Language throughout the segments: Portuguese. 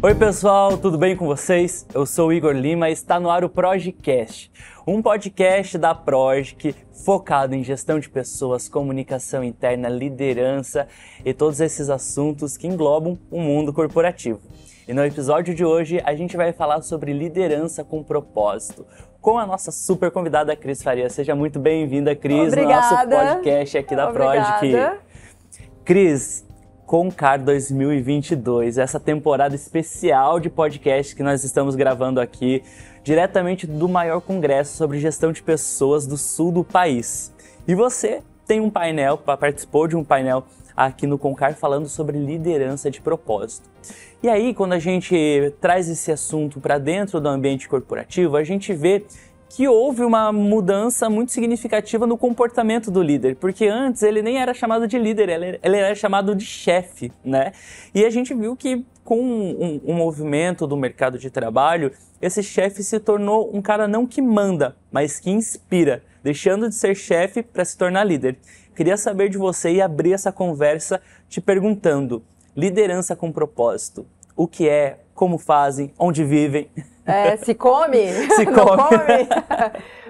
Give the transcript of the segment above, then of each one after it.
Oi pessoal, tudo bem com vocês? Eu sou o Igor Lima e está no ar o Projecast, um podcast da Projic focado em gestão de pessoas, comunicação interna, liderança e todos esses assuntos que englobam o mundo corporativo. E no episódio de hoje a gente vai falar sobre liderança com propósito, com a nossa super convidada Cris Faria. Seja muito bem-vinda, Cris, no nosso podcast aqui da Projic. Cris, Concar 2022, essa temporada especial de podcast que nós estamos gravando aqui, diretamente do maior congresso sobre gestão de pessoas do sul do país. E você tem um painel, participou de um painel aqui no Concar falando sobre liderança de propósito. E aí, quando a gente traz esse assunto para dentro do ambiente corporativo, a gente vê que houve uma mudança muito significativa no comportamento do líder, porque antes ele nem era chamado de líder, ele era chamado de chefe, né? E a gente viu que com um movimento do mercado de trabalho, esse chefe se tornou um cara não que manda, mas que inspira, deixando de ser chefe para se tornar líder. Queria saber de você e abrir essa conversa te perguntando, liderança com propósito, o que é, como fazem, onde vivem? Se come? Se Não come.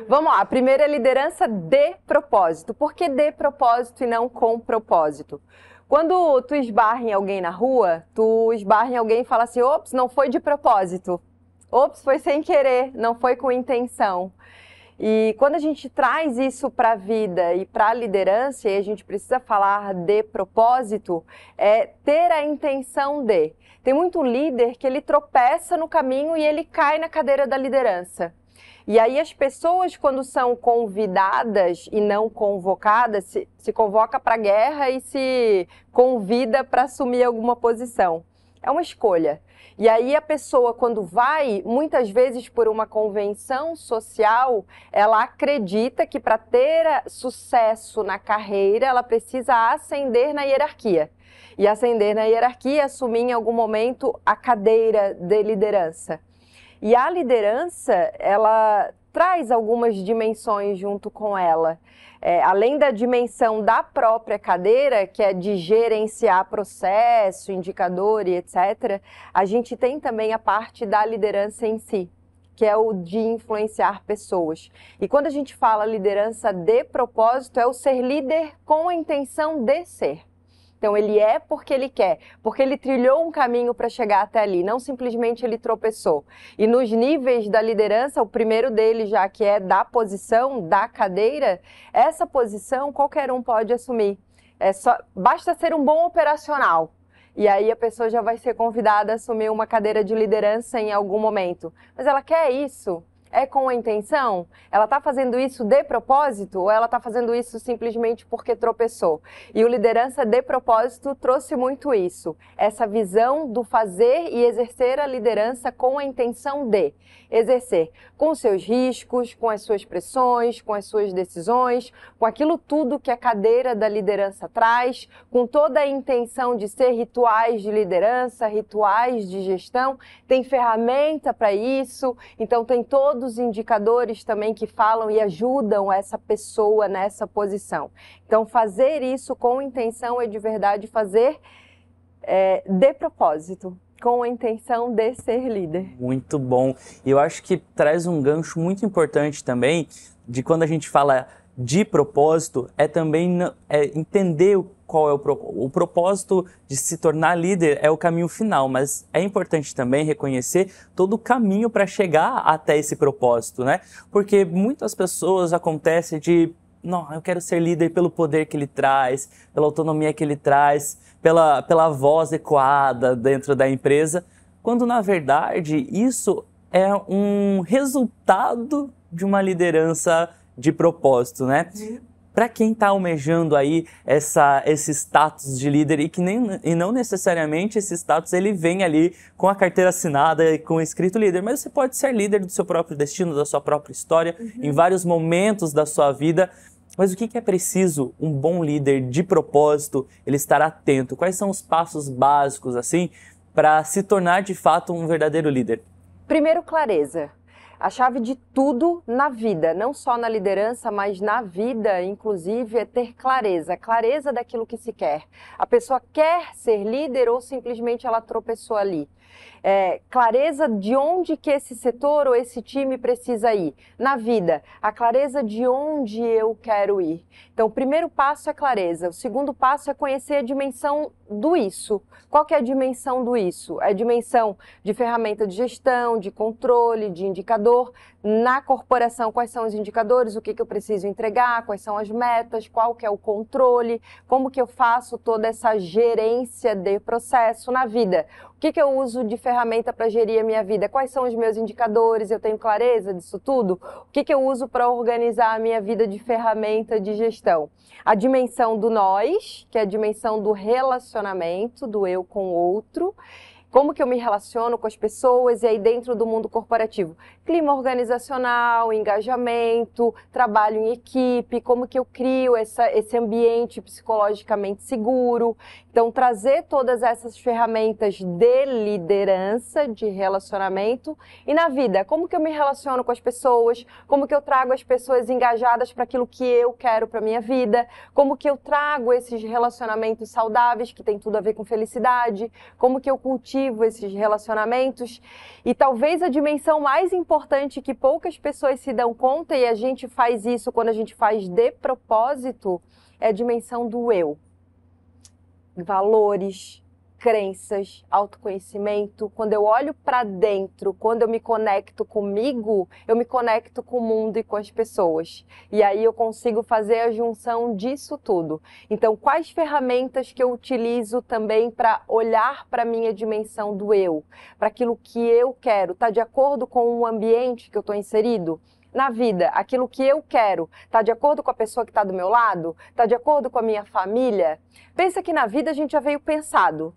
Vamos lá, primeiro é liderança de propósito. Por que de propósito e não com propósito? Quando tu esbarra em alguém na rua, tu esbarra em alguém e fala assim, ops, não foi de propósito. Ops, foi sem querer, não foi com intenção. E quando a gente traz isso para a vida e para a liderança, e a gente precisa falar de propósito, é ter a intenção de. Tem muito líder que ele tropeça no caminho e ele cai na cadeira da liderança. E aí as pessoas, quando são convidadas e não convocadas, se convoca para a guerra e se convida para assumir alguma posição. É uma escolha. E aí a pessoa, quando vai, muitas vezes por uma convenção social, ela acredita que para ter sucesso na carreira, ela precisa ascender na hierarquia. E ascender na hierarquia, assumir em algum momento a cadeira de liderança. E a liderança, ela traz algumas dimensões junto com ela. Além da dimensão da própria cadeira, que é de gerenciar processo, indicador e etc., a gente tem também a parte da liderança em si, que é o de influenciar pessoas. E quando a gente fala liderança de propósito, é o ser líder com a intenção de ser. Então ele é porque ele quer, porque ele trilhou um caminho para chegar até ali, não simplesmente ele tropeçou. E nos níveis da liderança, o primeiro deles já que é da posição, da cadeira, essa posição qualquer um pode assumir. Basta ser um bom operacional. E aí a pessoa já vai ser convidada a assumir uma cadeira de liderança em algum momento. Mas ela quer isso? É com a intenção? Ela está fazendo isso de propósito ou ela está fazendo isso simplesmente porque tropeçou? E o liderança de propósito trouxe muito isso, essa visão do fazer e exercer a liderança com a intenção de exercer, com os seus riscos, com as suas pressões, com as suas decisões, com aquilo tudo que a cadeira da liderança traz, com toda a intenção de ser rituais de liderança, rituais de gestão, tem ferramenta para isso, então tem todos os indicadores também que falam e ajudam essa pessoa nessa posição. Então, fazer isso com intenção é de verdade fazer de propósito, com a intenção de ser líder. Muito bom. E eu acho que traz um gancho muito importante também, de quando a gente fala de propósito, é também entender qual é o propósito de se tornar líder é o caminho final, mas é importante também reconhecer todo o caminho para chegar até esse propósito, né? Porque muitas pessoas acontece de, não, eu quero ser líder pelo poder que ele traz, pela autonomia que ele traz, pela voz ecoada dentro da empresa, quando na verdade isso é um resultado de uma liderança de propósito, né? Para quem está almejando aí esse status de líder e não necessariamente esse status ele vem ali com a carteira assinada e com o escrito líder, mas você pode ser líder do seu próprio destino, da sua própria história, em vários momentos da sua vida. Mas o que é preciso um bom líder de propósito ele estar atento? Quais são os passos básicos assim para se tornar de fato um verdadeiro líder? Primeiro, clareza. A chave de tudo na vida, não só na liderança, mas na vida, inclusive, é ter clareza. Clareza daquilo que se quer. A pessoa quer ser líder ou simplesmente ela tropeçou ali? Clareza de onde que esse setor ou esse time precisa ir. Na vida, a clareza de onde eu quero ir. Então, o primeiro passo é clareza. O segundo passo é conhecer a dimensão do isso. Qual que é a dimensão do isso? É a dimensão de ferramenta de gestão, de controle, de indicador. Na corporação, quais são os indicadores, o que eu preciso entregar, quais são as metas, qual que é o controle, como que eu faço toda essa gerência de processo na vida. O que eu uso de ferramenta para gerir a minha vida? Quais são os meus indicadores? Eu tenho clareza disso tudo? O que eu uso para organizar a minha vida de ferramenta de gestão? A dimensão do nós, que é a dimensão do relacionamento, do eu com o outro. Como que eu me relaciono com as pessoas e aí dentro do mundo corporativo? Clima organizacional, engajamento, trabalho em equipe, como que eu crio esse ambiente psicologicamente seguro. Então, trazer todas essas ferramentas de liderança, de relacionamento. E na vida, como que eu me relaciono com as pessoas? Como que eu trago as pessoas engajadas para aquilo que eu quero para a minha vida? Como que eu trago esses relacionamentos saudáveis, que tem tudo a ver com felicidade? Como que eu cultivo esses relacionamentos? E talvez a dimensão mais importante que poucas pessoas se dão conta, e a gente faz isso quando a gente faz de propósito, é a dimensão do eu. Valores, crenças, autoconhecimento. Quando eu olho para dentro, quando eu me conecto comigo, eu me conecto com o mundo e com as pessoas. E aí eu consigo fazer a junção disso tudo. Então, quais ferramentas que eu utilizo também para olhar para a minha dimensão do eu, para aquilo que eu quero? Está de acordo com o ambiente que eu estou inserido? Na vida, aquilo que eu quero, está de acordo com a pessoa que está do meu lado? Está de acordo com a minha família? Pensa que na vida a gente já veio pensado.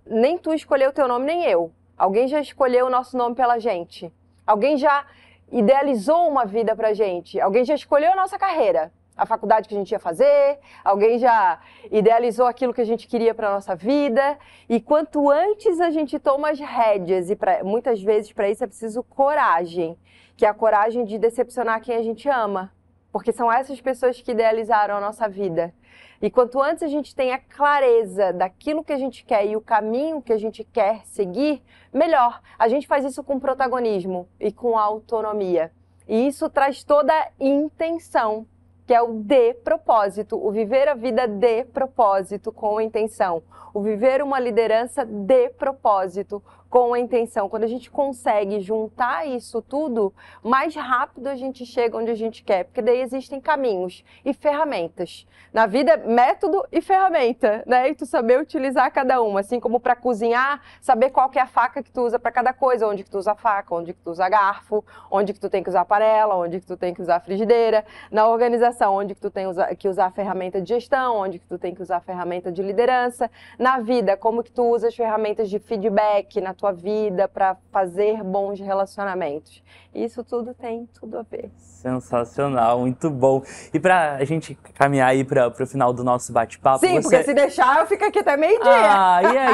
Nem tu escolheu o teu nome, nem eu. Alguém já escolheu o nosso nome pela gente. Alguém já idealizou uma vida pra gente. Alguém já escolheu a nossa carreira, a faculdade que a gente ia fazer. Alguém já idealizou aquilo que a gente queria pra nossa vida. E quanto antes a gente toma as rédeas, e muitas vezes para isso é preciso coragem, que é a coragem de decepcionar quem a gente ama. Porque são essas pessoas que idealizaram a nossa vida. E quanto antes a gente tem a clareza daquilo que a gente quer e o caminho que a gente quer seguir, melhor. A gente faz isso com protagonismo e com autonomia. E isso traz toda a intenção, que é o de propósito, o viver a vida de propósito com a intenção. O viver uma liderança de propósito com a intenção. Quando a gente consegue juntar isso tudo, mais rápido a gente chega onde a gente quer, porque daí existem caminhos e ferramentas. Na vida, método e ferramenta, né? E tu saber utilizar cada uma, assim como para cozinhar, saber qual que é a faca que tu usa para cada coisa, onde que tu usa a faca, onde que tu usa garfo, onde que tu tem que usar a panela, onde que tu tem que usar a frigideira. Na organização, onde que tu tem que usar a ferramenta de gestão, onde que tu tem que usar a ferramenta de liderança. Na vida, como que tu usa as ferramentas de feedback na tua vida para fazer bons relacionamentos. Isso tudo tem tudo a ver. Sensacional, muito bom. E para a gente caminhar aí para o final do nosso bate-papo... Sim, porque se deixar eu fico aqui até meio-dia.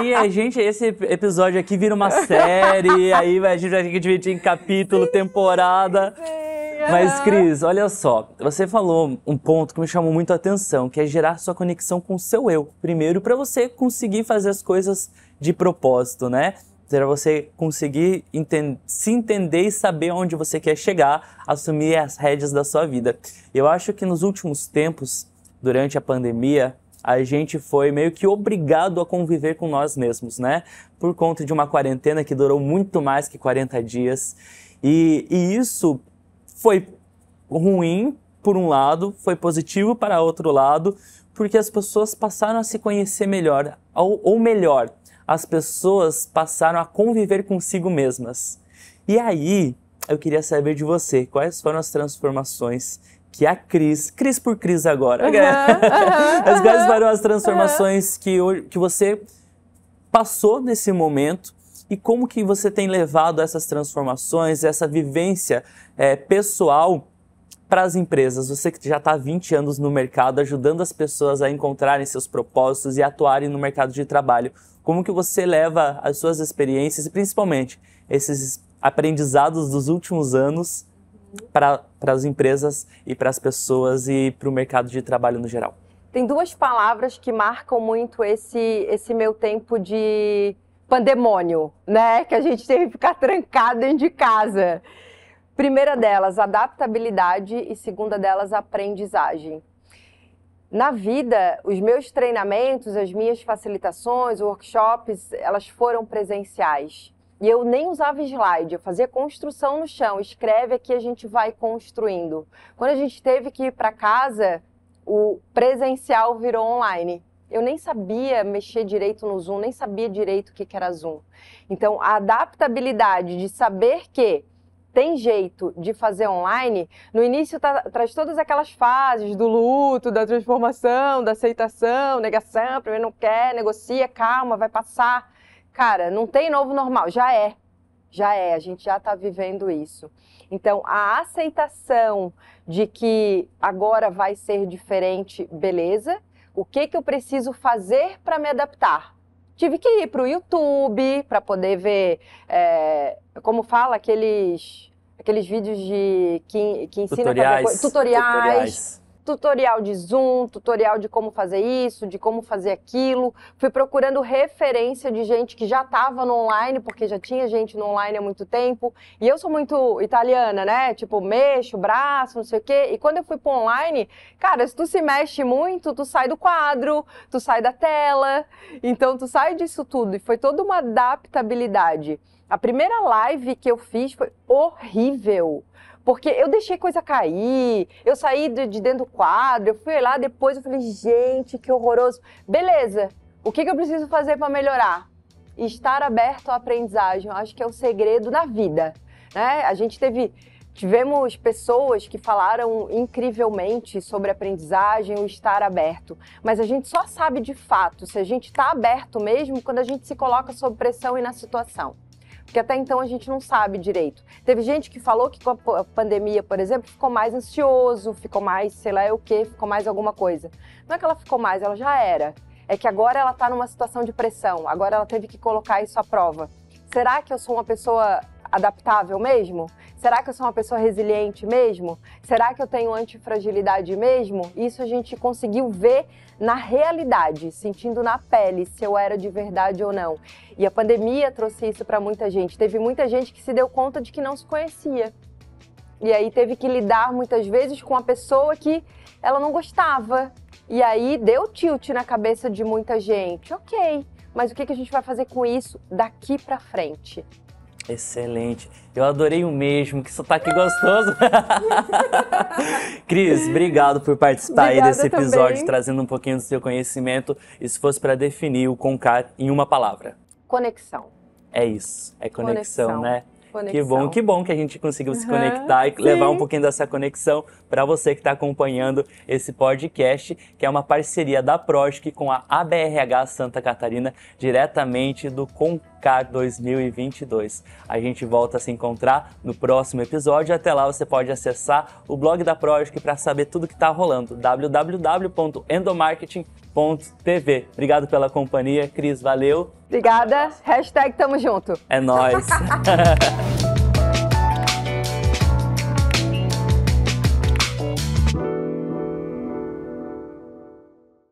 E aí, gente, esse episódio aqui vira uma série, aí a gente vai ter que dividir em capítulo, temporada... Mas, Cris, olha só, você falou um ponto que me chamou muito a atenção, que é gerar sua conexão com o seu eu. Primeiro, para você conseguir fazer as coisas de propósito, né? Para você conseguir se entender e saber onde você quer chegar, assumir as rédeas da sua vida. Eu acho que nos últimos tempos, durante a pandemia, a gente foi meio que obrigado a conviver com nós mesmos, né? Por conta de uma quarentena que durou muito mais que 40 dias. E isso... foi ruim, por um lado, foi positivo para outro lado, porque as pessoas passaram a se conhecer melhor, ou melhor, as pessoas passaram a conviver consigo mesmas. E aí, eu queria saber de você, quais foram as transformações que a Cris por Cris agora, mas quais foram as transformações que você passou nesse momento, e como que você tem levado essas transformações, essa vivência pessoal para as empresas? Você que já está há 20 anos no mercado, ajudando as pessoas a encontrarem seus propósitos e atuarem no mercado de trabalho. Como que você leva as suas experiências e principalmente esses aprendizados dos últimos anos para as empresas e para as pessoas e para o mercado de trabalho no geral? Tem duas palavras que marcam muito esse meu tempo de pandemônio, né? Que a gente teve que ficar trancado dentro de casa. Primeira delas, adaptabilidade e segunda delas, aprendizagem. Na vida, os meus treinamentos, as minhas facilitações, workshops, elas foram presenciais. E eu nem usava slide, eu fazia construção no chão. Escreve aqui, a gente vai construindo. Quando a gente teve que ir para casa, o presencial virou online. Eu nem sabia mexer direito no Zoom, nem sabia direito o que era Zoom. Então, a adaptabilidade de saber que tem jeito de fazer online, no início traz todas aquelas fases do luto, da transformação, da aceitação, negação, primeiro não quer, negocia, calma, vai passar. Cara, não tem novo normal, já é, a gente já está vivendo isso. Então, a aceitação de que agora vai ser diferente, beleza. O que eu preciso fazer para me adaptar? Tive que ir para o YouTube para poder ver, como fala, aqueles vídeos que ensina a fazer coisa, tutoriais. Tutorial de Zoom, tutorial de como fazer isso, de como fazer aquilo. Fui procurando referência de gente que já estava no online, porque já tinha gente no online há muito tempo. E eu sou muito italiana, né? Tipo, mexo o braço, não sei o quê. E quando eu fui pro online, cara, se tu se mexe muito, tu sai do quadro, tu sai da tela. Então, tu sai disso tudo. E foi toda uma adaptabilidade. A primeira live que eu fiz foi horrível. Porque eu deixei coisa cair, eu saí de dentro do quadro, eu fui lá depois, eu falei, gente, que horroroso. Beleza, o que eu preciso fazer para melhorar? Estar aberto à aprendizagem, eu acho que é o segredo da vida, né? A gente tivemos pessoas que falaram incrivelmente sobre aprendizagem, o estar aberto, mas a gente só sabe de fato se a gente está aberto mesmo quando a gente se coloca sob pressão e na situação. Porque até então a gente não sabe direito. Teve gente que falou que com a pandemia, por exemplo, ficou mais ansioso, ficou mais, sei lá o quê, ficou mais alguma coisa. Não é que ela ficou mais, ela já era. É que agora ela está numa situação de pressão, agora ela teve que colocar isso à prova. Será que eu sou uma pessoa adaptável mesmo? Será que eu sou uma pessoa resiliente mesmo? Será que eu tenho antifragilidade mesmo? Isso a gente conseguiu ver na realidade, sentindo na pele se eu era de verdade ou não. E a pandemia trouxe isso para muita gente. Teve muita gente que se deu conta de que não se conhecia. E aí teve que lidar muitas vezes com uma pessoa que ela não gostava. E aí deu tilt na cabeça de muita gente. Ok, mas o que a gente vai fazer com isso daqui para frente? Excelente. Eu adorei o mesmo, que sotaque gostoso. Cris, obrigado por participar aí desse episódio, também, trazendo um pouquinho do seu conhecimento. E se fosse para definir o Concar em uma palavra? Conexão. É isso, é conexão, né? Conexão. Que bom que a gente conseguiu se conectar e levar um pouquinho dessa conexão para você que está acompanhando esse podcast, que é uma parceria da Progic com a ABRH Santa Catarina, diretamente do Concar 2022. A gente volta a se encontrar no próximo episódio. Até lá você pode acessar o blog da Progic para saber tudo que está rolando, www.endomarketing.tv. Obrigado pela companhia, Cris, valeu. Obrigada, #tamo junto. É nóis.